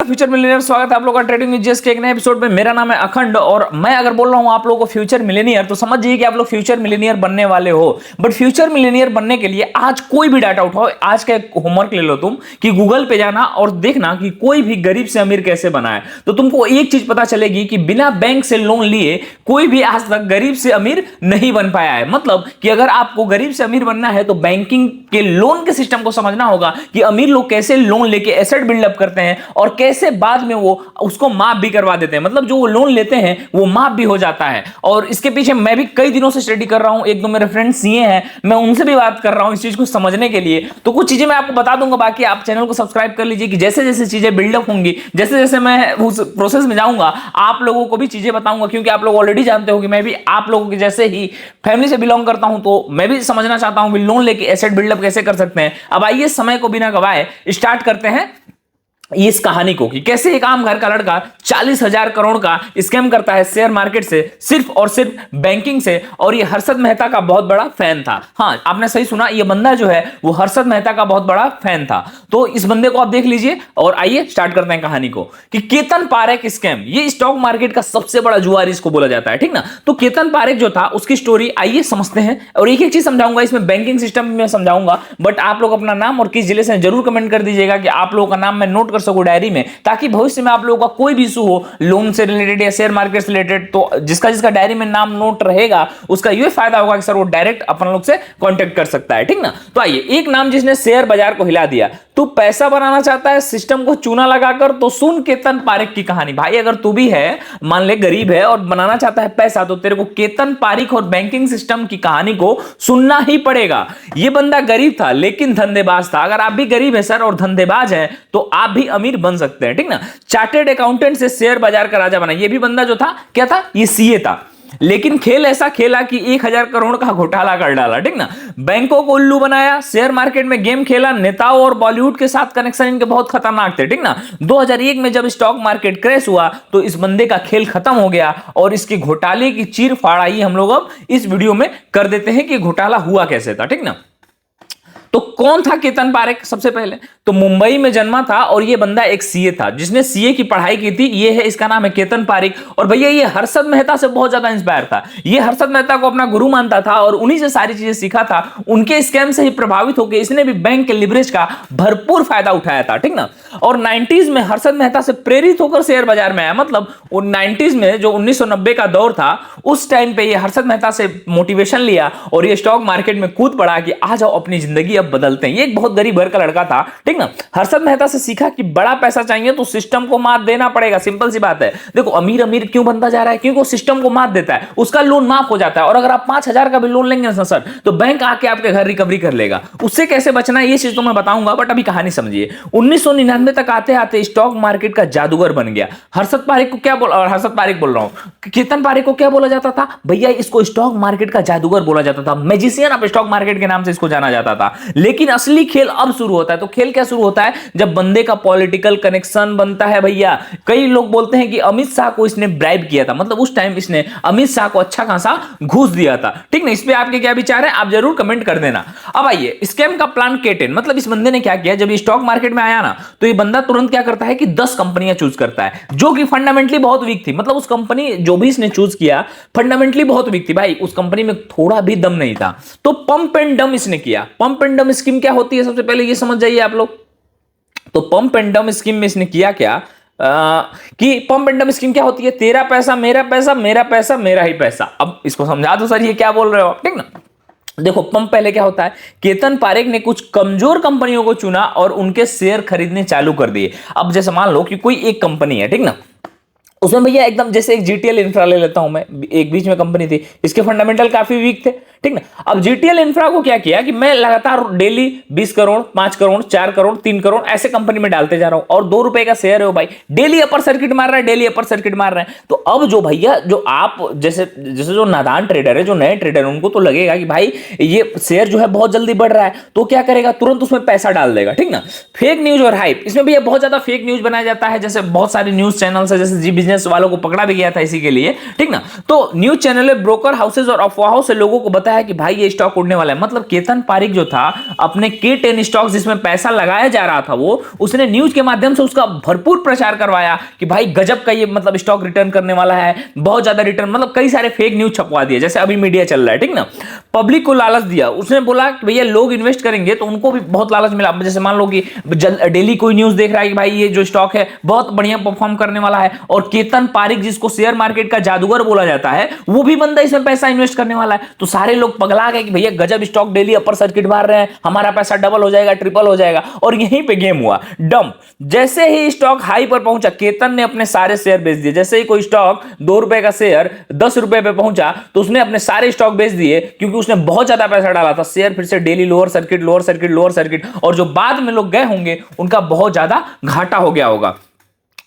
Future millionaire, स्वागत है आप लोगों का ट्रेडिंग विद जेएस के एक नए एपिसोड में। मेरा नाम है अखंड और मैं अगर बोल रहा हूं आप लोगों को फ्यूचर मिलियनियर तो समझ जाइए कि आप लोग फ्यूचर मिलियनियर बनने वाले हो। बट फ्यूचर मिलियनियर बनने के लिए आज कोई भी डाटा उठाओ, आज का एक होमवर्क ले लो तुम कि गूगल पे जाना और देखना कि कोई भी गरीब से अमीर कैसे बना है। तो तुमको एक चीज पता चलेगी कि बिना बैंक से लोन लिए कोई भी आज तक गरीब से अमीर नहीं बन पाया है। मतलब कि अगर आपको गरीब से अमीर बनना है तो बैंकिंग के लोन के सिस्टम को समझना होगा कि अमीर लोग कैसे लोन लेके एसेट बिल्डअप करते हैं और कैसे बाद में वो उसको माफ भी करवा देते हैं। मतलब जो वो लोन लेते हैं वो माफ भी हो जाता है। और इसके पीछे मैं भी कई दिनों से स्टडी कर रहा हूं, एक दो मेरे फ्रेंड्स सीए हैं, मैं उनसे भी बात कर रहा हूं इस चीज को समझने के लिए। तो कुछ चीजें मैं आपको बता दूंगा, बाकी आप चैनल को सब्सक्राइब कर लीजिए कि जैसे जैसे चीजें बिल्डअप होंगी, जैसे जैसे मैं उस प्रोसेस में जाऊंगा आप लोगों को भी चीजें बताऊंगा। क्योंकि आप लोग ऑलरेडी जानते हो कि मैं भी आप लोगों के जैसे ही फैमिली से बिलोंग करता हूं, तो मैं भी समझना चाहता हूं कि लोन लेके एसेट बिल्डअप कैसे कर सकते हैं। अब आइए समय को बिना गवाए स्टार्ट करते हैं इस कहानी को कि कैसे एक आम घर का लड़का 40,000 करोड़ का स्कैम करता है शेयर मार्केट से, सिर्फ और सिर्फ बैंकिंग से। और ये हर्षद मेहता का बहुत बड़ा फैन था। हाँ, आपने सही सुना, ये बंदा जो है वो हर्षद मेहता का बहुत बड़ा फैन था। तो इस बंदे को आप देख लीजिए और आइए स्टार्ट करते हैं कहानी को कि केतन पारेख स्कैम, ये स्टॉक मार्केट का सबसे बड़ा जुआरी इसको बोला जाता है, ठीक ना। तो केतन पारेख जो था उसकी स्टोरी आइए समझते हैं और एक एक चीज समझाऊंगा, इसमें बैंकिंग सिस्टम में समझाऊंगा। बट आप लोग अपना नाम और किस जिले से जरूर कमेंट कर दीजिएगा कि आप लोगों का नाम मैं नोट सकूं डायरी में, ताकि भविष्य में आप लोगों का कोई भी इशू हो लोन से रिलेटेड या शेयर मार्केट से रिलेटेड, तो जिसका जिसका डायरी में नाम नोट रहेगा उसका यह फायदा होगा कि सर वो डायरेक्ट अपन लोग से कांटेक्ट कर सकता है, ठीक ना। तो आइए, एक नाम जिसने शेयर बाजार को हिला दिया। तू पैसा बनाना चाहता है सिस्टम को चूना लगाकर, तो सुन केतन पारेख की कहानी। भाई अगर तू भी है, मान ले गरीब है और बनाना चाहता है पैसा, तो तेरे को केतन पारेख और बैंकिंग सिस्टम की कहानी को सुनना ही पड़ेगा। यह बंदा गरीब था लेकिन धंधेबाज था। अगर आप भी गरीब है सर और धंधेबाज है तो आप भी अमीर बन सकते हैं, ठीक ना। चार्टेड अकाउंटेंट से शेयर बाजार का राजा बना। यह भी बंदा जो था क्या था, ये सीए था, लेकिन खेल ऐसा खेला कि 1,000 करोड़ का घोटाला कर डाला, ठीक ना। बैंकों को उल्लू बनाया, शेयर मार्केट में गेम खेला, नेताओं और बॉलीवुड के साथ कनेक्शन इनके बहुत खतरनाक थे, ठीक ना। 2001 में जब स्टॉक मार्केट क्रैश हुआ तो इस बंदे का खेल खत्म हो गया और इसके घोटाले की चीर फाड़ आई हम लोग अब इस वीडियो में कर देते हैं कि घोटाला हुआ कैसे था, ठीक ना। तो कौन था केतन पारेख? सबसे पहले तो मुंबई में जन्मा था और ये बंदा एक सीए था जिसने सीए की पढ़ाई की थी। ये है, इसका नाम है केतन पारेख। और भैया ये हर्षद मेहता से बहुत ज्यादा इंस्पायर था। ये हर्षद मेहता को अपना गुरु मानता था और उन्हीं से सारी चीजें सीखा था। उनके स्कैम से ही प्रभावित होकर इसने भी बैंक के लिवरेज का भरपूर फायदा उठाया था, ठीक ना। और 90s में हर्षद मेहता से प्रेरित होकर शेयर बाजार में आया। मतलब 90s में जो 1990 का दौर था, उस टाइम पे ये हर्षद मेहता से मोटिवेशन लिया और ये स्टॉक मार्केट में कूद पड़ा कि आ जाओ अपनी जिंदगी अब बदलते हैं। ये एक बहुत गरीब घर का लड़का था, ठीक ना। हर्षद मेहता से सीखा कि बड़ा पैसा चाहिए तो सिस्टम को मात देना पड़ेगा। सिंपल सी बात है। देखो अमीर अमीर क्यों बनता जा रहा है? क्योंकि वो सिस्टम को मात देता है, उसका लोन माफ हो जाता है। और अगर आप 5,000 का भी लोन लेंगे ना सर, तो बैंक आके आपके घर रिकवरी कर लेगा। उससे कैसे बचना है ये चीज तो मैं बताऊंगा, बट अभी कहानी समझिए। 1999 तक आते आते स्टॉक मार्केट का जादूगर बन गया। हर्षद पारेख को क्या बोल, और हर्षद पारेख बोल रहा हूं, केतन पारेख को क्या बोला जाता था भैया? इसको स्टॉक मार्केट का जादूगर बोला जाता था, मैजिशियन ऑफ स्टॉक मार्केट के नाम से इसको जाना जाता था। लेकिन असली खेल अब शुरू होता है। तो खेल क्या शुरू होता है? जब बंदे का पॉलिटिकल कनेक्शन बनता है भैया। कई लोग बोलते हैं कि अमित शाह को इसने ब्राइब किया था, मतलब उस टाइम इसने अमित शाह को अच्छा खासा घूस दिया था, ठीक ना। इस पे आपके क्या विचार है आप जरूर कमेंट कर देना। अब आइए, स्कैम का प्लान K10, मतलब इस बंदे ने क्या किया, जब ये स्टॉक मार्केट में आया ना तो ये बंदा तुरंत क्या करता है कि 10 कंपनियां चूज करता है जो कि फंडामेंटली बहुत वीक थी। मतलब उस कंपनी जो भी इसने चूज किया फंडामेंटली बहुत वीक थी भाई, उस कंपनी में थोड़ा भी दम नहीं था। तो पंप एंड डम इसने किया। पंप एंड डम स्कीम क्या होती है सबसे पहले ये समझ जाइए आप लोग। तो पंप एंड डम स्कीम में इसने किया क्या कि पंप एंड डम स्कीम क्या होती है? तेरा पैसा मेरा पैसा, मेरा पैसा मेरा ही पैसा। अब इसको समझा दो सर ये क्या बोल रहे हो, ठीक ना। देखो पंप पहले क्या होता है, केतन पारेख ने कुछ कमजोर कंपनियों को चुना और उनके शेयर खरीदने चालू कर दिए। अब जैसे मान लो कि कोई एक कंपनी है, ठीक ना, उसमें भैया एकदम जैसे एक जीटीएल इंफ्रा ले लेता हूं मैं, एक बीच में कंपनी थी, इसके फंडामेंटल काफी वीक थे, ठीक ना। अब जीटीएल इंफ्रा को क्या किया कि मैं लगातार डेली 20 करोड़ 5 करोड़ 4 करोड़ 3 करोड़ ऐसे कंपनी में डालते जा रहा हूं और 2 रुपए का शेयर है वो भाई, डेली अपर सर्किट मार रहा है, डेली अपर सर्किट मार रहे हैं। तो अब जो भैया जो आप जैसे जैसे जो नादान ट्रेडर है, जो नए ट्रेडर है, उनको तो लगेगा कि भाई ये शेयर जो है बहुत जल्दी बढ़ रहा है, तो क्या करेगा, तुरंत उसमें पैसा डाल देगा, ठीक ना। फेक न्यूज और हाइप, इसमें भैया बहुत ज्यादा फेक न्यूज बनाया जाता है। जैसे बहुत सारे न्यूज चैनल है, जैसे जी बिजनेस वालों को पकड़ा भी गया था इसी के लिए, ठीक ना। तो न्यूज चैनल में ब्रोकर हाउसेज और अफवाहों से लोगों को बताया कि भाई ये स्टॉक उड़ने वाला है। मतलब केतन पारिक जो था अपने K10 स्टॉक्स जिसमें पैसा लगाया जा रहा था वो उसने न्यूज के माध्यम से उसका भरपूर प्रचार करवाया कि भाई गजब का ये मतलब स्टॉक रिटर्न करने वाला है, बहुत ज्यादा रिटर्न, मतलब कई सारे फेक न्यूज छपवा दिए जैसे अभी मीडिया चल रहा है, ठीक ना। पब्लिक को लालच दिया, उसने बोला कि भैया लोग इन्वेस्ट करेंगे तो उनको भी बहुत लालच मिला। जैसे मान लो कि डेली कोई न्यूज देख रहा है कि भाई ये जो स्टॉक है बहुत बढ़िया परफॉर्म करने वाला है, और केतन पारिक जिसको शेयर मार्केट का जादूगर बोला जाता है वो भी बंदा इसमें पैसा इन्वेस्ट करने वाला है। तो सारे लोग पगला गए कि भैया गजब स्टॉक डेली अपर सर्किट मार रहे हैं, हमारा पैसा डबल हो जाएगा, ट्रिपल हो जाएगा, और यहीं पे गेम हुआ डंप। जैसे ही स्टॉक हाई पर पहुंचा केतन ने अपने सारे शेयर बेच दिए। जैसे ही कोई स्टॉक 2 रुपए का शेयर 10 रुपए पे पहुंचा तो उसने अपने सारे स्टॉक बेच दिए, क्योंकि उसने बहुत ज्यादा पैसा डाला था। शेयर फिर से daily lower circuit lower circuit lower circuit, और जो बाद में लोग गए होंगे उनका बहुत ज्यादा घाटा हो गया होगा।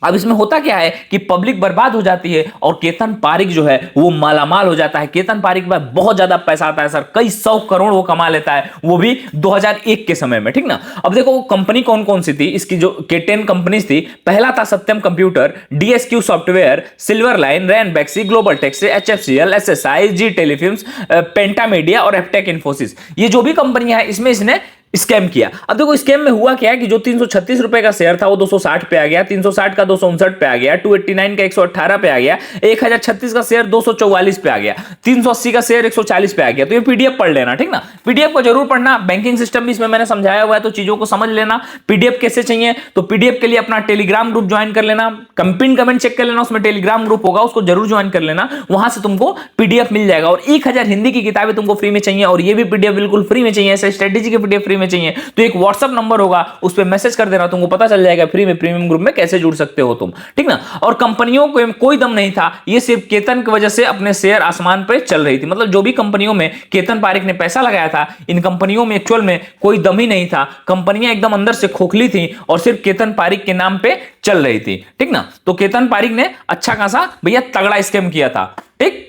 अब इसमें होता क्या है कि पब्लिक बर्बाद हो जाती है और केतन पारिक जो है वो मालामाल हो जाता है। केतन पारिक के पास बहुत ज्यादा पैसा आता है सर, कई 100 करोड़ वो कमा लेता है, वो भी 2001 के समय में, ठीक ना। अब देखो वो कंपनी कौन कौन सी थी इसकी, जो K10 कंपनीज थी, पहला था Satyam computer, DSQ software, Silverline, Ranbaxy, global techs, HFCL, SSI, Zee telefilms, Pentamedia और एफटेक इन्फोसिस। ये जो भी कंपनियां हैं इसमें इसने स्कैम किया। अब देखो स्कैम में हुआ क्या कि जो 336 रुपए का शेयर था वो 260 पे आ गया, 360 का 259 पे आ गया, 289 का 118 पे आ गया, 1036 का शेयर 244 पे आ गया, 380 का शेयर 140 पे आ गया। तो ये पीडीएफ पढ़ लेना, ठीक ना, पीडीएफ को जरूर पढ़ना। बैंकिंग सिस्टम भी इसमें मैंने समझाया हुआ है तो चीजों को समझ लेना। पीडीएफ कैसे चाहिए तो पीडीएफ के लिए अपना टेलीग्राम ग्रुप ज्वाइन कर लेना, पिन कमेंट चेक कर लेना, उसमें टेलीग्राम ग्रुप होगा, उसको जरूर ज्वाइन कर लेना, वहां से तुमको पीडीएफ मिल जाएगा। और 1000 हिंदी की किताबें तुमको फ्री में चाहिए, और ये भी पीडीएफ बिल्कुल फ्री में चाहिए, ऐसे स्ट्रेटेजी के पीडीएफ फ्री में चाहिए तो एक व्हाट्सएप नंबर होगा उस पर मैसेज कर देना, तुमको पता चल जाएगा फ्री में प्रीमियम ग्रुप में कैसे जुड़ सकते हो तुम, ठीक ना। और कंपनियों को कोई दम नहीं था, ये सिर्फ केतन की वजह से अपने शेयर आसमान पर चल रही थी। मतलब जो भी कंपनियों में केतन पारिक ने पैसा लगाया था इन कंपनियों में एक्चुअल में कोई दम ही नहीं था, कंपनियां एकदम अंदर से खोखली थी और सिर्फ केतन पारिक के नाम पे चल रही थी, ठीक ना। तो केतन पारिक ने अच्छा खासा भैया तगड़ा स्कैम किया था, ठीक।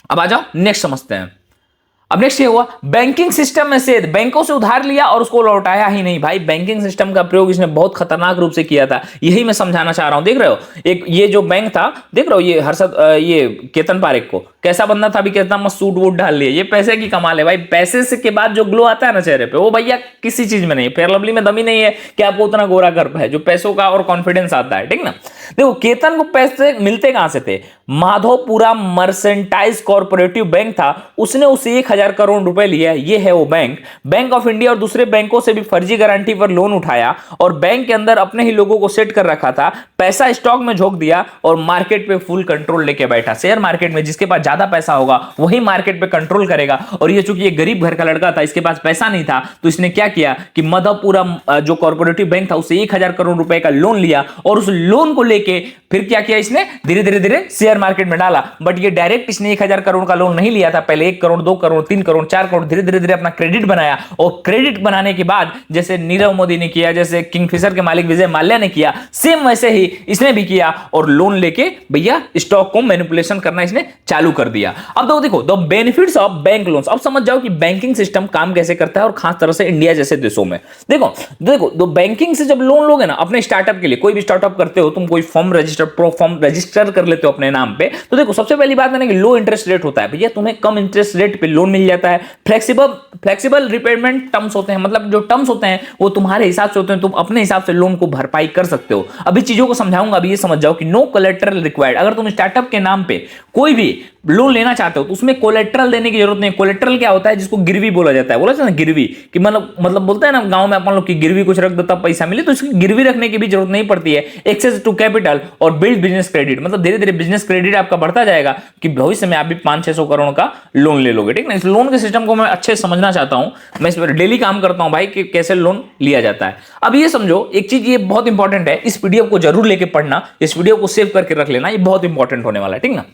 अब आ जाओ नेक्स्ट समझते हैं। अब नेक्स्ट ये हुआ बैंकिंग सिस्टम में से बैंकों से उधार लिया और उसको लौटाया ही नहीं। भाई बैंकिंग सिस्टम का प्रयोग इसने बहुत खतरनाक रूप से किया था, यही मैं समझाना चाह रहा हूं। देख रहे हो एक ये जो बैंक था, देख रहे हो ये हर्षद, ये केतन पारिक को कैसा बंदा था, अभी कितना मस्त सूट वूट डाल लिए, ये पैसे की कमाल है भाई। पैसे से के बाद जो ग्लो आता है ना चेहरे पे, वो भैया किसी चीज में नहीं है, फेयर लवली में दम ही नहीं है कि आपको उतना गोरा कर पाए, जो पैसों का और कॉन्फिडेंस आता है, ठीक ना। देखो केतन को पैसे मिलते कहां से थे, माधोपुरा मर्सेंटाइज कॉर्पोरेटिव बैंक था, उसने उसे 1000 करोड़ रुपए लिया। ये है वो बैंक। बैंक ऑफ इंडिया और दूसरे बैंकों से भी फर्जी गारंटी पर लोन उठाया और बैंक के अंदर अपने ही लोगों को सेट कर रखा था, पैसा स्टॉक में झोंक दिया और मार्केट पे फुल कंट्रोल लेके बैठा। शेयर मार्केट में जिसके पास ज्यादा पैसा होगा वही मार्केट पे कंट्रोल करेगा। और ये चूंकि ये गरीब घर का लड़का था, इसके पास पैसा नहीं था, तो इसने क्या किया कि माधोपुरा जो कॉर्पोरेटिव बैंक था उससे 1000 करोड़ रुपए का लोन लिया और उस लोन को लेके फिर क्या किया इसने, धीरे धीरे धीरे शेयर मार्केट में डाला। बट ये डायरेक्ट इसने 1000 करोड़ का लोन नहीं लिया था, पहले 1 करोड़ 2 करोड़ 3 करोड़ 4 करोड़ धीरे धीरे धीरे अपना क्रेडिट बनाया। और क्रेडिट बनाने के बाद जैसे नीरव मोदी ने किया, जैसे किंगफिशर के मालिक विजय माल्या ने किया, सेम वैसे ही इसने भी किया और लोन लेके भैया स्टॉक को मैनिपुलेशन करना इसने चालू कर दिया। अब तो देखो the benefits of bank loans. अब समझ जाओ कि बैंकिंग सिस्टम काम कैसे करता है और खास तरह से इंडिया जैसे देशों में। देखो देखो तो बैंकिंग से जब लोन लोगे ना अपने स्टार्टअप के लिए, कोई भी स्टार्टअप करते हो तुम, कोई फॉर्म रजिस्टर कर लेते हो अपने नाम पे, तो देखो सबसे पहली बात है ना कि लो इंटरेस्ट रेट होता है भैया, तुम्हें कम इंटरेस्ट रेट पे लोन मिल जाता है। फ्लेक्सिबल रिपेमेंट टर्म्स होते हैं, मतलब जो टर्म्स होते हैं वो तुम्हारे हिसाब से होते हैं, तुम अपने हिसाब से लोन को भरपाई कर सकते हो। अभी चीजों को समझाऊंगा, अभी ये समझ जाओ कि नो कोलेटरल रिक्वायर्ड। अगर तुम स्टार्टअप के नाम पे कोई भी लोन लेना चाहते हो तो उसमें कोलेटरल देने की जरूरत नहीं। कोलेटरल क्या होता है, जिसको गिरवी बोला जाता है, बोला जाता है ना गिरवी, कि मतलब बोलते हैं ना गांव में अपन लोग की गिरवी कुछ रख दो तब पैसा मिले, तो इसकी गिरवी रखने की भी जरूरत नहीं पड़ती है। एक्सेस टू कैपिटल और बिल्ड बिजनेस क्रेडिट, मतलब धीरे धीरे बिजनेस क्रेडिट आपका बढ़ता जाएगा कि भविष्य में आप भी 500-600 करोड़ का लोन ले लोगे, ठीक ना। इस लोन के सिस्टम को मैं अच्छे से समझना चाहता हूं, मैं इस पर डेली काम करता हूं भाई कि कैसे लोन लिया जाता है। अब ये समझो एक चीज, ये बहुत इंपॉर्टेंट है, इस पीडीएफ को जरूर लेके पढ़ना, इस वीडियो को सेव करके रख लेना, ये बहुत इंपॉर्टेंट होने वाला है, ठीक ना।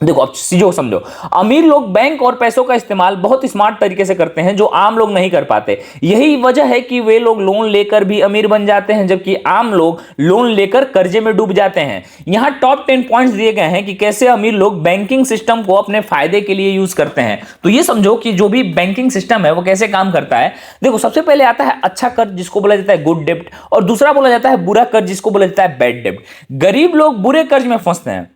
देखो अब चीजों को समझो। अमीर लोग बैंक और पैसों का इस्तेमाल बहुत स्मार्ट तरीके से करते हैं जो आम लोग नहीं कर पाते। यही वजह है कि वे लोग लोन लेकर भी अमीर बन जाते हैं जबकि आम लोग लोन लेकर कर्जे में डूब जाते हैं। यहां टॉप 10 पॉइंट्स दिए गए हैं कि कैसे अमीर लोग बैंकिंग सिस्टम को अपने फायदे के लिए यूज करते हैं। तो ये समझो कि जो भी बैंकिंग सिस्टम है वो कैसे काम करता है। देखो सबसे पहले आता है अच्छा कर्ज जिसको बोला जाता है गुड डेब्ट, और दूसरा बोला जाता है बुरा कर्ज जिसको बोला जाता है बैड डेब्ट। गरीब लोग बुरे कर्ज में फंसते हैं,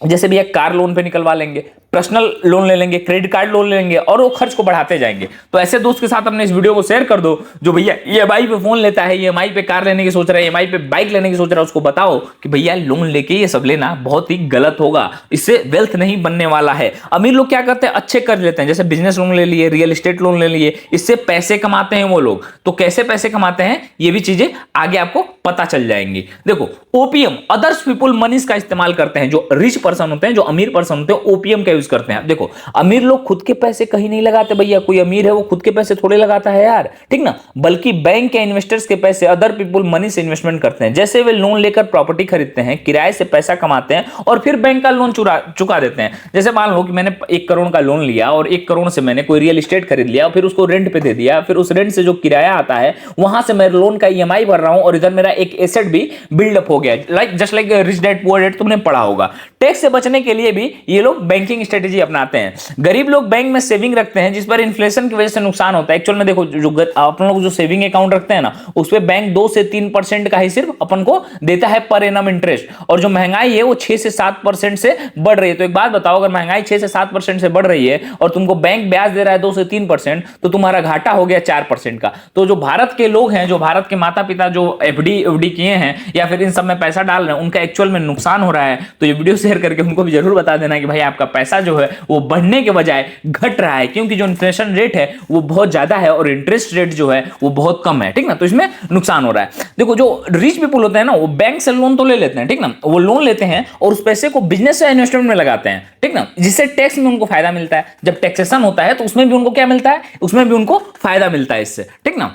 जैसे भैया कार लोन पे निकलवा लेंगे, पर्सनल लोन ले लेंगे, क्रेडिट कार्ड लोन ले लेंगे और वो खर्च को बढ़ाते जाएंगे। तो ऐसे दोस्त के साथ अपने इस वीडियो को शेयर कर दो जो भैया ईएमआई पे फोन लेता है, ईएमआई पे कार लेने की सोच रहा है, ईएमआई पे बाइक लेने की सोच रहा है, उसको बताओ कि भैया लोन लेके ये सब लेना बहुत ही गलत होगा, इससे वेल्थ नहीं बनने वाला है। अमीर लोग क्या करते हैं, अच्छे कर्ज लेते हैं, जैसे बिजनेस लोन ले लिए, रियल एस्टेट लोन ले लिए, इससे पैसे कमाते हैं वो लोग। तो कैसे पैसे कमाते हैं ये भी चीजें आगे आपको पता चल जाएंगी। देखो ओपीएम, अदर्स पीपुल मनीज का इस्तेमाल करते हैं। जो रिच पर्सन होते हैं, जो अमीर पर्सन होते हैं, ओपीएम का यूज करते हैं। देखो अमीर लोग खुद के पैसे कहीं नहीं लगाते भैया, कोई अमीर है वो खुद के पैसे थोड़े लगाता है यार, ठीक ना, बल्कि बैंक के इन्वेस्टर्स के पैसे अदर पीपुल मनी से इन्वेस्टमेंट करते हैं। जैसे वे लोन लेकर प्रॉपर्टी खरीदते हैं, किराए से पैसा कमाते हैं और फिर बैंक का लोन चुका देते हैं। जैसे मान लो कि मैंने 1 करोड़ का लोन लिया और 1 करोड़ से मैंने कोई रियल एस्टेट खरीद लिया, फिर उसको रेंट पे दे दिया, फिर उस रेंट से जो किराया आता है वहां से मैं लोन का ईएमआई भर रहा हूं और इधर मेरा एक एसेट भी बिल्डअप हो गया, just like rich dad poor dad, तुमने पढ़ा होगा। टैक्स से बचने के लिए भी ये लोग बैंकिंग स्ट्रेटेजी अपनाते हैं। गरीब लोग बैंक में सेविंग रखते हैं जिस पर इन्फ्लेशन की वजह से नुकसान होता है। एक्चुअल में देखो जो अपन लोग जो सेविंग अकाउंट रखते हैं ना, उस पे बैंक 2 से 3% का ही सिर्फ अपन को देता है पर एनम इंटरेस्ट, और जो महंगाई है वो 6 से 7% से बढ़ रही है। तो एक बात बताओ, अगर महंगाई 6 से 7% से बढ़ रही है और तुमको बैंक ब्याज दे रहा है 2 से 3%, तो तुम्हारा घाटा हो गया 4% का। तो जो भारत के लोग हैं, जो भारत के माता पिता जो एफडी किए हैं या फिर इन सब में पैसा डाल रहे हैं, उनका एक्चुअल में नुकसान हो रहा है। तो ये वीडियो शेयर करके उनको भी जरूर बता देना कि भाई आपका पैसा जो है वो बढ़ने के बजाय घट रहा है, क्योंकि जो इन्फ्लेशन रेट है वो बहुत ज्यादा है और इंटरेस्ट रेट जो है वो बहुत कम है, ठीक ना, तो इसमें नुकसान हो रहा है। देखो जो रिच पीपल होते हैं ना, वो बैंक से लोन तो ले लेते हैं, ठीक ना, वो लोन लेते हैं और उस पैसे को बिजनेस या इन्वेस्टमेंट में लगाते हैं, ठीक ना, जिससे टैक्स में उनको फायदा मिलता है। जब टैक्सेशन होता है तो उसमें भी उनको क्या मिलता है, उसमें भी उनको फायदा मिलता है इससे, ठीक ना।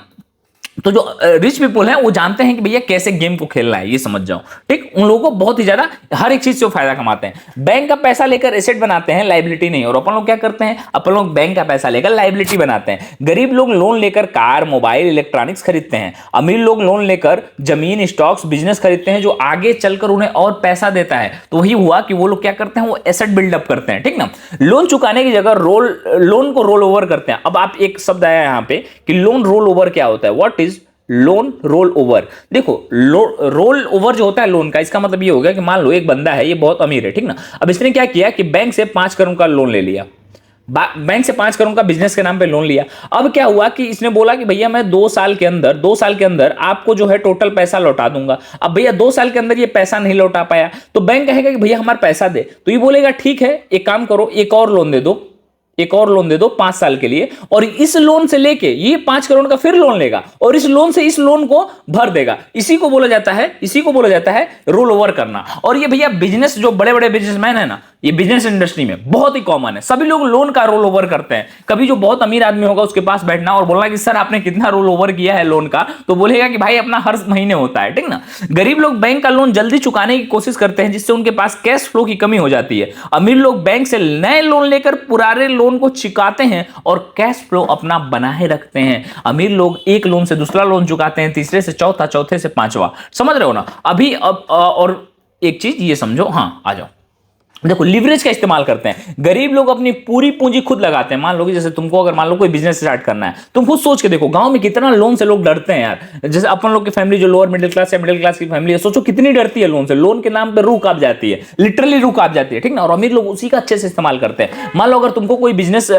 तो जो रिच पीपल हैं वो जानते हैं कि भैया कैसे गेम को खेलना है, ये समझ जाओ, ठीक। उन लोगों को बहुत ही ज्यादा हर एक चीज से फायदा कमाते हैं। बैंक का पैसा लेकर एसेट बनाते हैं, लायबिलिटी नहीं। और अपन लोग क्या करते हैं, अपन लोग बैंक का पैसा लेकर लायबिलिटी बनाते हैं। गरीब लोग लोन लेकर कार, मोबाइल, इलेक्ट्रॉनिक्स खरीदते हैं। अमीर लोग लोन लेकर जमीन, स्टॉक्स, बिजनेस खरीदते हैं जो आगे चलकर उन्हें और पैसा देता है। तो वही हुआ कि वो लोग क्या करते हैं, वो एसेट बिल्डअप करते हैं, ठीक ना। लोन चुकाने की जगह लोन को रोल ओवर करते हैं। अब आप एक शब्द आया यहां पे कि लोन रोल ओवर क्या होता है, what is loan roll over. देखो रोल ओवर जो होता है लोन का, इसका मतलब ये हो गया कि मान लो एक बंदा है, ये बहुत अमीर है, ठीक ना। अब इसने क्या किया कि बैंक से 5 करोड़ का लोन ले लिया, बैंक से 5 करोड़ का बिजनेस के नाम पे लोन लिया। अब क्या हुआ कि इसने बोला कि भैया मैं 2 साल के अंदर आपको जो है टोटल पैसा लौटा दूंगा। अब भैया 2 साल के अंदर ये पैसा नहीं लौटा पाया तो बैंक कहेगा कि भैया हमारा पैसा दे। तो ये बोलेगा ठीक है, एक काम करो, एक और लोन दे दो 5 साल के लिए, और इस लोन से लेके ये 5 करोड़ का फिर लोन लेगा और इस लोन से इस लोन को भर देगा। इसी को बोला जाता है रोल ओवर करना। और ये भैया बिजनेस, जो बड़े बड़े बिजनेसमैन है ना, ये बिजनेस इंडस्ट्री में बहुत ही कॉमन है, सभी लोग लोन का रोल ओवर करते हैं। कभी जो बहुत अमीर आदमी होगा उसके पास बैठना और बोलना कि सर आपने कितना रोल ओवर किया है लोन का, तो बोलेगा कि भाई अपना हर महीने होता है, ठीक ना। गरीब लोग बैंक का लोन जल्दी चुकाने की कोशिश करते हैं जिससे उनके पास कैश फ्लो की कमी हो जाती है। अमीर लोग बैंक से नए लोन लेकर पुराने लोन को चुकाते हैं और कैश फ्लो अपना बनाए रखते हैं। अमीर लोग एक लोन से दूसरा लोन चुकाते हैं, तीसरे से चौथा, चौथे से पांचवा, समझ रहे हो ना। अभी अब और एक चीज ये समझो, हाँ आ जाओ, देखो लिवरेज का इस्तेमाल करते हैं। गरीब लोग अपनी पूरी पूंजी खुद लगाते हैं। मान लो कि जैसे तुमको अगर मान लो कोई बिजनेस स्टार्ट करना है, तुम खुद सोच के देखो गांव में कितना लोन से लोग डरते हैं यार। जैसे अपन लोग की फैमिली जो लोअर मिडिल क्लास या मिडिल क्लास की फैमिली है, सोचो कितनी डरती है लोन से। लोन के नाम पे रूह कांप जाती है, लिटरली रूह कांप जाती है, ठीक ना। और अमीर लोग उसी का अच्छे से इस्तेमाल करते हैं। मान लो अगर तुमको कोई बिजनेस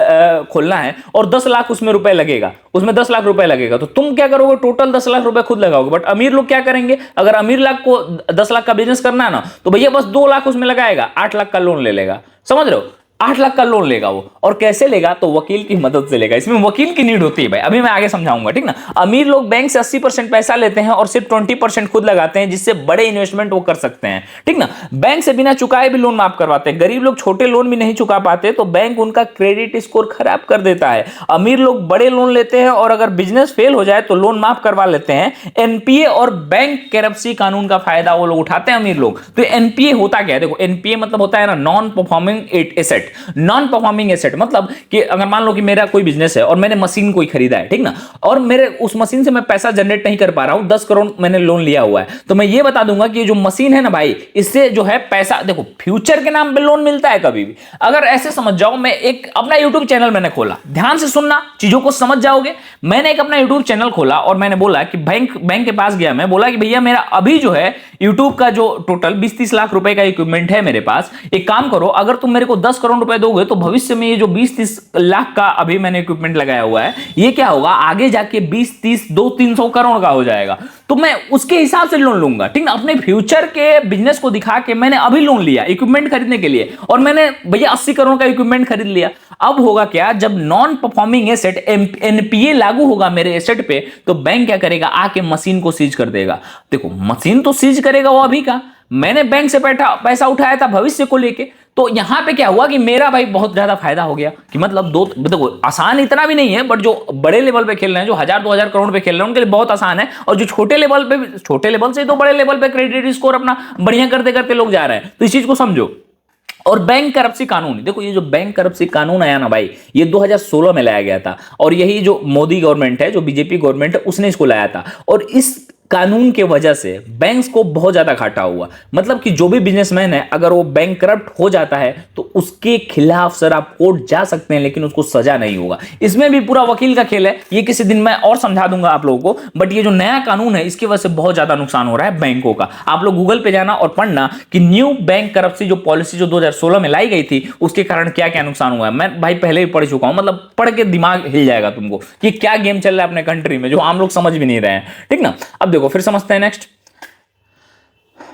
खोलना है और 10 लाख उसमें रुपए लगेगा, उसमें 10 लाख रुपए लगेगा, तो तुम क्या करोगे, टोटल 10 लाख रुपए खुद लगाओगे। बट अमीर लोग क्या करेंगे, अगर अमीर लाख को 10 लाख का बिजनेस करना है ना, तो भैया बस 2 लाख उसमें लगाएगा, 8 लाख का लोन ले लेगा, समझ रहे हो। 8 लाख का लोन लेगा वो, और कैसे लेगा, तो वकील की मदद से लेगा। इसमें वकील की नीड होती है भाई, अभी मैं आगे समझाऊंगा, ठीक ना। अमीर लोग बैंक से 80% पैसा लेते हैं और सिर्फ 20% खुद लगाते हैं, जिससे बड़े इन्वेस्टमेंट वो कर सकते हैं, ठीक ना। बैंक से बिना चुकाए भी लोन माफ करवाते हैं। गरीब लोग छोटे लोन भी नहीं चुका पाते तो बैंक उनका क्रेडिट स्कोर खराब कर देता है। अमीर लोग बड़े लोन लेते हैं और अगर बिजनेस फेल हो जाए तो लोन माफ करवा लेते हैं। एनपीए और बैंक करप्सी कानून का फायदा वो लोग उठाते हैं, अमीर लोग। तो एनपीए होता क्या है, देखो एनपीए मतलब होता है ना, non performing asset. Non performing asset मतलब कि अगर मान लो कि मेरा कोई बिजनेस है और मैंने मशीन कोई खरीदा है, ठीक ना, और मेरे उस मशीन से मैं पैसा जनरेट नहीं कर पा रहा हूं, 10 करोड़ मैंने लोन लिया हुआ है, तो मैं ये बता दूंगा कि जो मशीन है ना भाई, इससे जो है पैसा, देखो फ्यूचर के नाम पे लोन मिलता है कभी भी। अगर ऐसे समझ जाओ, मैं एक अपना यूट्यूब चैनल मैंने खोला, ध्यान से सुनना, चीजों को समझ जाओगे। मैंने एक अपना यूट्यूब चैनल खोला और मैंने बोला कि बैंक के पास गया, मैं बोला कि भैया मेरा अभी जो है यूट्यूब का जो टोटल 20-30 लाख रुपए का इक्विपमेंट है मेरे पास, एक काम करो, अगर तुम मेरे को 10 करोड़ रुपए दोगे तो भविष्य में ये जो 20-30 लाख का अभी मैंने इक्विपमेंट लगाया हुआ है, ये क्या होगा, आगे जाके 20-30 200-300 करोड़ का हो जाएगा। तो मैं उसके हिसाब से लोन लूंगा, ठीक ना। अपने फ्यूचर के बिजनेस को दिखा के मैंने अभी लोन लिया इक्विपमेंट खरीदने के लिए, और मैंने भैया 80 करोड़ का इक्विपमेंट खरीद लिया। अब होगा क्या, जब नॉन परफॉर्मिंग एसेट एनपीए लागू होगा मेरे एसेट पे, तो बैंक क्या करेगा, आके मशीन को सीज कर देगा। देखो मशीन तो सीज करेगा वो अभी का, मैंने बैंक से पैसा उठाया था भविष्य को लेके। तो यहां पे क्या हुआ कि मेरा भाई बहुत ज्यादा फायदा हो गया, कि मतलब देखो आसान इतना भी नहीं है, बट जो बड़े लेवल पे खेल रहे हैं, जो 1000-2000 करोड़ पे खेल रहे हैं, उनके लिए बहुत आसान है। और जो छोटे लेवल से तो बड़े लेवल पे क्रेडिट स्कोर अपना बढ़िया करते करते लोग जा रहे हैं, तो इस चीज को समझो। और बैंक करप्सी कानून, देखो ये जो बैंक करप्सी कानून आया ना भाई, ये 2016 में लाया गया था, और यही जो मोदी गवर्नमेंट है, जो बीजेपी गवर्नमेंट है, उसने इसको लाया था। और इस कानून के वजह से बैंक्स को बहुत ज्यादा घाटा हुआ। मतलब कि जो भी बिजनेसमैन है, अगर वो बैंक करप्ट हो जाता है तो उसके खिलाफ सर आप कोर्ट जा सकते हैं, लेकिन उसको सजा नहीं होगा। इसमें भी पूरा वकील का खेल है, ये किसी दिन मैं और समझा दूंगा आप लोगों को। बट ये जो नया कानून है, इसकी वजह से बहुत ज्यादा नुकसान हो रहा है बैंकों का। आप लोग गूगल पे जाना और पढ़ना कि न्यू बैंक करप्सी जो पॉलिसी जो 2016 में लाई गई थी, उसके कारण क्या क्या नुकसान हुआ है। मैं भाई पहले ही पढ़ चुका हूं, मतलब पढ़ के दिमाग हिल जाएगा तुमको कि क्या गेम चल रहा है अपने कंट्री में, जो आम लोग समझ भी नहीं रहे हैं, ठीक ना। अब देखो फिर समझते हैं नेक्स्ट।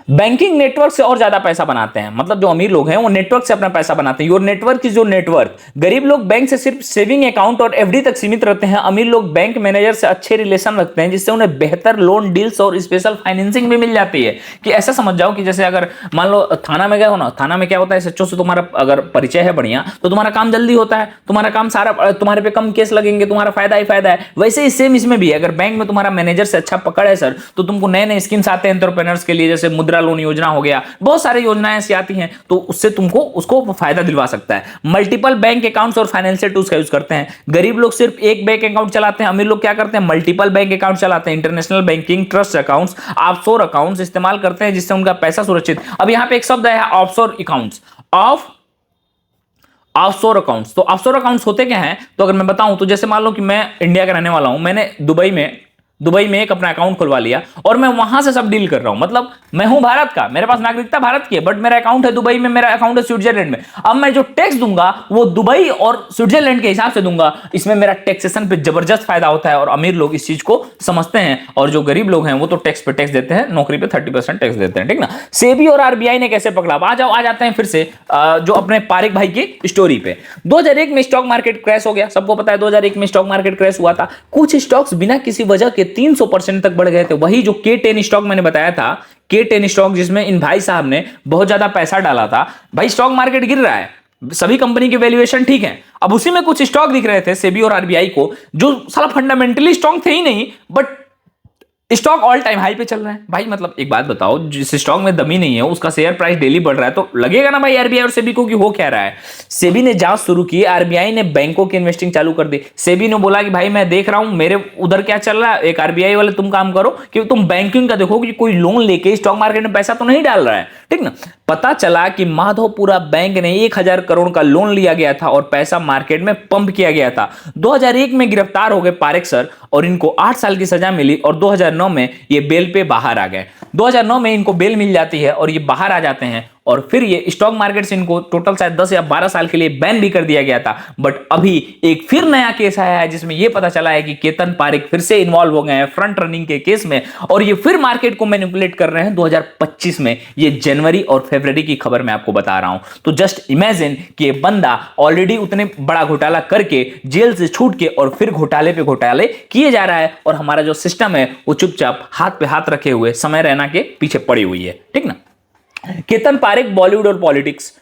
बैंकिंग नेटवर्क से और ज्यादा पैसा बनाते हैं, मतलब जो अमीर लोग हैं वो नेटवर्क से अपना पैसा बनाते हैं। Your network is your network. गरीब लोग बैंक से सिर्फ सेविंग अकाउंट और एफडी तक सीमित रहते हैं। अमीर लोग बैंक मैनेजर से अच्छे रिलेशन रखते हैं, जिससे उन्हें बेहतर लोन डील्स और स्पेशल फाइनेंसिंग भी मिल जाती है। कि ऐसा समझ जाओ कि जैसे अगर मान लो थाना में गए हो ना, थाना में क्या होता है, सच्चों से तुम्हारा अगर परिचय है बढ़िया, तो तुम्हारा काम जल्दी होता है, तुम्हारा काम सारा, तुम्हारे पे कम केस लगेंगे, तुम्हारा फायदा ही फायदा है। वैसे ही सेम इसमें भी है, अगर बैंक में तुम्हारा मैनेजर से अच्छा पकड़ है सर, तो तुमको नए नए स्कीम्स आते हैं एंटरप्रेन्योर्स के लिए, जैसे मुद्रा लोन योजना हो गया, बहुत सारी योजनाएं ऐसी आती हैं, तो उससे तुमको उसको फायदा दिलवा सकता है। मल्टीपल बैंक अकाउंट्स और फाइनेंशियल टूल्स का यूज करते हैं। गरीब लोग सिर्फ एक बैंक अकाउंट चलाते हैं, अमीर लोग क्या करते हैं, मल्टीपल बैंक अकाउंट चलाते हैं। International banking, trust accounts, offshore accounts इस्तेमाल करते हैं, जिससे उनका पैसा सुरक्षित। अब यहां पे एक शब्द है ऑफशोर अकाउंट्स, ऑफशोर अकाउंट्स। तो ऑफशोर अकाउंट्स होते क्या हैं, तो अगर मैं बताऊं तो जैसे मान लो कि मैं इंडिया का रहने वाला हूं, मैंने दुबई में एक अपना अकाउंट खुलवा लिया और मैं वहां से सब डील कर रहा हूं। मतलब मैं हूं भारत का, मेरे पास नागरिकता भारत की है, बट मेरा अकाउंट है दुबई में, मेरा अकाउंट है स्विट्जरलैंड में। अब मैं जो टैक्स दूंगा वो दुबई और स्विट्जरलैंड के हिसाब से दूंगा। इसमें मेरा टैक्सेशन पे जबरदस्त फायदा होता है और अमीर लोग इस चीज को समझते हैं, और जो गरीब लोग हैं वो तो टैक्स पे टैक्स देते हैं, नौकरी पे 30% टैक्स देते हैं, ठीक ना। सेबी और आरबीआई ने कैसे पकड़ा, आ जाते हैं फिर से जो अपने पारिक भाई की स्टोरी पे। 2001 में स्टॉक मार्केट क्रैश हो गया, सबको पता है 2001 में स्टॉक मार्केट क्रैश हुआ था। कुछ स्टॉक्स बिना किसी वजह के 300% तक बढ़ गए थे। वही जो K10 स्टॉक मैंने बताया था, K10 स्टॉक जिसमें इन भाई साहब ने बहुत ज्यादा पैसा डाला था। भाई स्टॉक मार्केट गिर रहा है, सभी कंपनी के वैल्यूएशन ठीक है, अब उसी में कुछ स्टॉक दिख रहे थे सेबी और आरबीआई को, जो साला फंडामेंटली स्ट्रांग थे ही नहीं, but stock all time high पे चल रहा है। भाई मतलब एक बात बताओ, जिस स्टॉक में दमी नहीं है उसका शेयर प्राइस डेली बढ़ रहा है, तो लगेगा ना भाई आरबीआई और सेबी को कि हो क्या रहा है। सेबी ने जांच शुरू की, आरबीआई ने बैंकों की इन्वेस्टिंग चालू कर दी। सेबी ने बोला कि भाई मैं देख रहा हूं मेरे उधर क्या चल रहा है, एक आरबीआई वाले तुम काम करो कि तुम बैंकिंग का देखो कि कोई लोन लेके स्टॉक मार्केट में पैसा तो नहीं डाल रहा है, ठीक ना। पता चला कि माधोपुरा बैंक ने 1000 करोड़ का लोन लिया गया था और पैसा मार्केट में पंप किया गया था। 2001 में गिरफ्तार हो गए पारेख सर और इनको 8 साल की सजा मिली और 2009 में ये बेल पे बाहर आ गए। 2009 में इनको बेल मिल जाती है और ये बाहर आ जाते हैं और फिर ये स्टॉक मार्केट से इनको टोटल शायद 10 या 12 साल के लिए बैन भी कर दिया गया था। बट अभी एक फिर नया केस आया है जिसमें यह पता चला है कि केतन पारेख फिर से इन्वॉल्व हो गए हैं फ्रंट रनिंग के केस में, और ये फिर मार्केट को मैनिपुलेट कर रहे हैं 2025 में। ये जनवरी और फरवरी की खबर मैं आपको बता रहा हूं। तो जस्ट इमेजिन कि ये बंदा ऑलरेडी उतने बड़ा घोटाला करके जेल से छूट के और फिर घोटाले पे घोटाले किए जा रहा है, और हमारा जो सिस्टम है वो चुपचाप हाथ पे हाथ रखे हुए समय रैना के पीछे पड़ी हुई है। ठीक ना। केतन पारेख, बॉलीवुड और पॉलिटिक्स,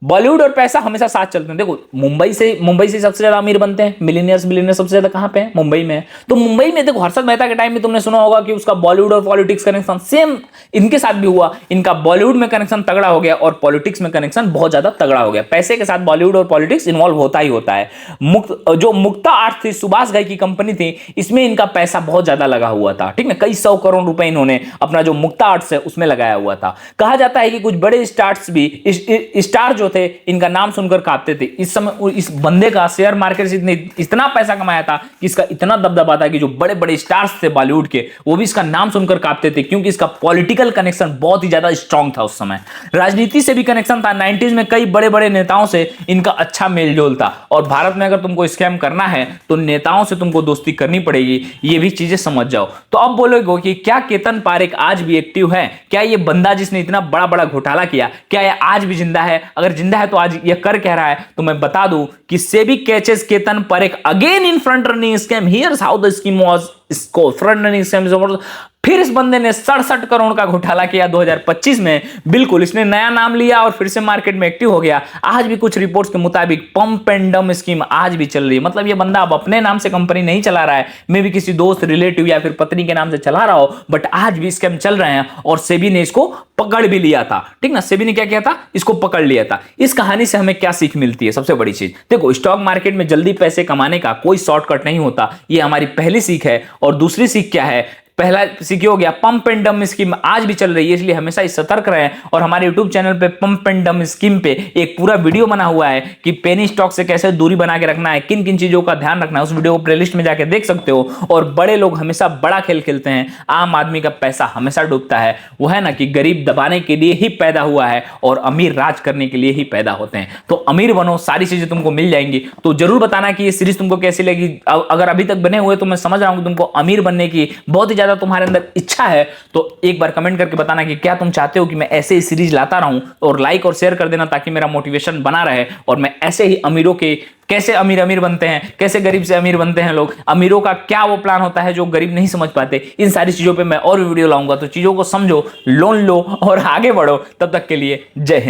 बॉलीवुड और पैसा हमेशा साथ चलते हैं। देखो मुंबई से सबसे ज्यादा अमीर बनते हैं, मिलीनियर्स सबसे ज्यादा कहां पे है? मुंबई में है। तो मुंबई में देखो हर्षद मेहता के टाइम में तुमने सुना होगा कि उसका बॉलीवुड और पॉलिटिक्स कनेक्शन सेम इनके साथ भी हुआ। इनका बॉलीवुड में कनेक्शन तगड़ा हो गया और पॉलिटिक्स में कनेक्शन बहुत ज्यादा तगड़ा हो गया। पैसे के साथ बॉलीवुड और पॉलिटिक्स इन्वॉल्व होता ही होता है। जो मुक्ता आर्ट थी, सुभाष घई की कंपनी थी, इसमें इनका पैसा बहुत ज्यादा लगा हुआ था। ठीक ना। कई 100 करोड़ रुपए इन्होंने अपना जो मुक्ता आर्ट्स है उसमें लगाया हुआ था। कहा जाता है कि कुछ बड़े स्टार जो थे इनका नाम सुनकर कांपते थे। इस समय इस बंदे का शेयर मार्केट से इतना पैसा कमाया था कि इसका इतना दबदबा था कि जो बड़े बड़े स्टार्स थे बॉलीवुड के वो भी इसका नाम सुनकर कांपते थे, क्योंकि इसका पॉलिटिकल कनेक्शन बहुत ही ज्यादा स्ट्रांग था। उस समय राजनीति से भी कनेक्शन था। 90s में कई बड़े बड़े नेताओं से इनका अच्छा मेलजोल था, और भारत में अगर तुमको स्कैम करना है तो नेताओं से तुमको दोस्ती करनी पड़ेगी। ये भी चीजें समझ जाओ। तो अब बोलोगे कि क्या केतन पारेख आज भी एक्टिव है? क्या ये बंदा जिसने इतना बड़ा बड़ा घोटाला किया, क्या ये आज भी जिंदा है? अगर जिंदा है तो आज ये कर कह रहा है? तो मैं बता दूं कि SEBI catches Ketan Parekh again in front running scam. Here's how the scheme was. इसको फ्रंट रनिंग स्कैम फिर इस बंदे ने 67 करोड़ का घोटाला किया 2025 में। बिल्कुल इसने नया नाम लिया और फिर से मार्केट में एक्टिव हो गया। आज भी कुछ रिपोर्ट्स के मुताबिक पंप एंड डंप स्कीम आज भी चल रही है। मतलब ये बंदा अब अपने नाम से कंपनी नहीं चला रहा है, मे भी किसी दोस्त, रिलेटिव या फिर पत्नी के नाम से चला रहा हो, बट आज भी स्कैम चल रहे हैं और सेबी ने इसको पकड़ भी लिया था। ठीक ना। सेबी ने क्या किया था? इसको पकड़ लिया था। इस कहानी से हमें क्या सीख मिलती है? सबसे बड़ी चीज देखो, स्टॉक मार्केट में जल्दी पैसे कमाने का कोई शॉर्टकट नहीं होता। ये हमारी पहली सीख है। और दूसरी सीख क्या है? पहला सीख हो गया पंप एंड डंप स्कीम आज भी चल रही है, इसलिए हमेशा सतर्क रहें। और हमारे यूट्यूब चैनल पे पंप एंड डंप स्कीम पे एक पूरा वीडियो बना हुआ है कि पेनी स्टॉक से कैसे दूरी बना के रखना है, किन किन चीजों का ध्यान रखना है। उस वीडियो को प्लेलिस्ट में जाके देख सकते हो। और बड़े लोग हमेशा बड़ा खेल खेलते हैं, आम आदमी का पैसा हमेशा डूबता है। वो है ना कि गरीब दबाने के लिए ही पैदा हुआ है और अमीर राज करने के लिए ही पैदा होते हैं। तो अमीर बनो, सारी चीजें तुमको मिल जाएंगी। तो जरूर बताना कि ये सीरीज तुमको कैसी लगी। अगर अभी तक बने हुए तो मैं समझ रहा हूं कि तुमको अमीर बनने की बहुत ही ज्यादा तुम्हारे अंदर इच्छा है, तो एक बार कमेंट करके बताना कि क्या तुम चाहते हो कि मैं ऐसे ही सीरीज लाता रहूं, और लाइक और शेयर कर देना ताकि मेरा मोटिवेशन बना रहे और मैं ऐसे ही अमीरों के कैसे अमीर बनते हैं, कैसे गरीब से अमीर बनते हैं लोग, अमीरों का क्या वो प्लान होता है जो गरीब नहीं समझ पाते, इन सारी चीजों पे मैं और वीडियो लाऊंगा। तो चीजों को समझो, लोन लो और आगे बढ़ो। तब तक के लिए जय हिंद।